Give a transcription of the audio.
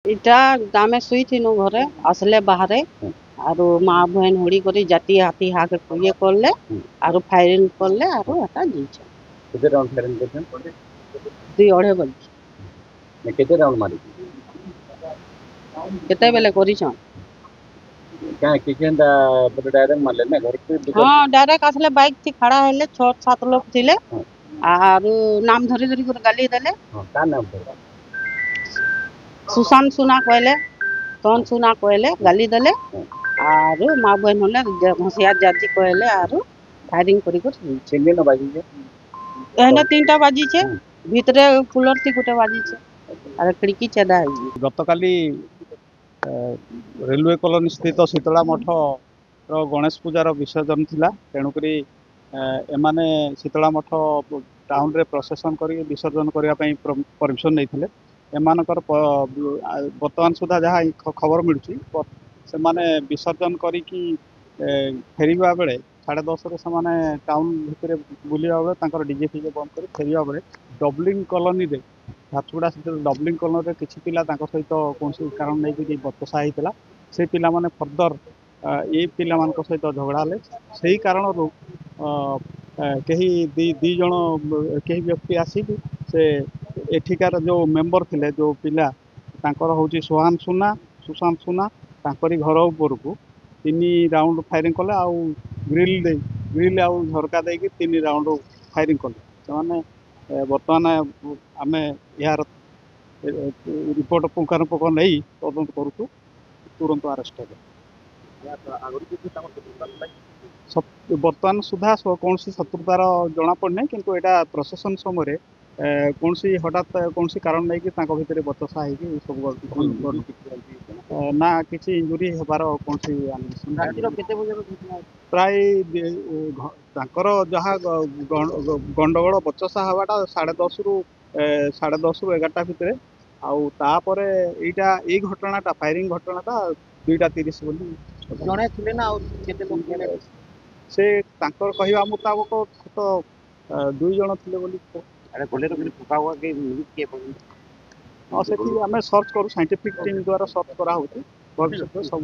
इटा आमे शुईथिनु घरे आसले बाहर आरो माँ बहन होड़ी करी जाती हाथी हाके ये करले आरो फायरिंग करले आरो एटा जीछ केते राउंड फायरिंग करछन 2-2.5 बजे ने केते राउंड मारी केते बेले करिछन क्या किचन दा बड़े डायरेक्ट मारले ना घर के दुकान हां डायरेक्ट आसले बाइक थी खड़ा हेले 6-7 लोग थिले आरो नाम धरी धरी कर गाली देले हां का नाम था सुशांत सुना कहले तन सुना कहले गाली देले आरो माँ बहन होले घसिया जाती कहले आरो फायरिंग करी कर तीन दिन बाजी जे एहने 3टा बाजी छे भितरे कूलर थी गुटे बाजी छे अरे खिड़की छेदा है गतकाली रेलवे कॉलोनी स्थित शीतला मठ गणेश पूजार विसर्जन थिला तेणुकरी एमाने शीतला मठ टाउन रे प्रोसेसन करी विसर्जन करने परमिशन नहीं एमानकर बर्तमान सुधा जहाँ खबर मिलूँ से माने विसर्जन करी फेरिया बेले 10:30 से टाउन भितर बुलवा बेले डीजे फीजे बंद कर फेरिया बेले डबलिंग कॉलोनी रे झारसुगुड़ा से डबलिंग कॉलोनी किसी पिला सहित कौन कारण नहीं बतसा होता से पिला माने फर्दर ये पिला सहित झगड़ा ले से कारण कहीं दी जन कहीं व्यक्ति आसिक से एठिकार जो मेंबर थिले जो पिला तांकर होची सोहान सुना सुशांत सुना तांकरी घर ऊपर को 3 राउंड फायरिंग कले आउ ग्रिल आउ झरका देकी 3 राउंड फायरिंग कले से बर्तमान आम यार रिपोर्ट पुंखानुपुंख नहीं तदंत करूँ तुरंत अरेस्ट है बर्तमान सुधा कौन शत्रुतार जना पड़ना किंतु यहाँ प्रशासन समय कौन हठात कौन कारण नहीं कि भितर बतसा हो सब ना किसी इंजुरी होबार कौन प्राय जहाँ गंडगोल बचसा हवाटा 10:30 रु 10:30 रु 11टा भितर आउे यहाँ ये घटनाटा फायरिंग घटनाटा 2:30 बोली जणे थिले ना केते लोग से कहवा मुताबक तो 2 जन थिले बोली अरे गोले तो फिर फुका हुआ के म्यूजिक के हाँ से आम सर्च करूँ साइंटिफिक टीम द्वारा सर्च करा भविष्य सब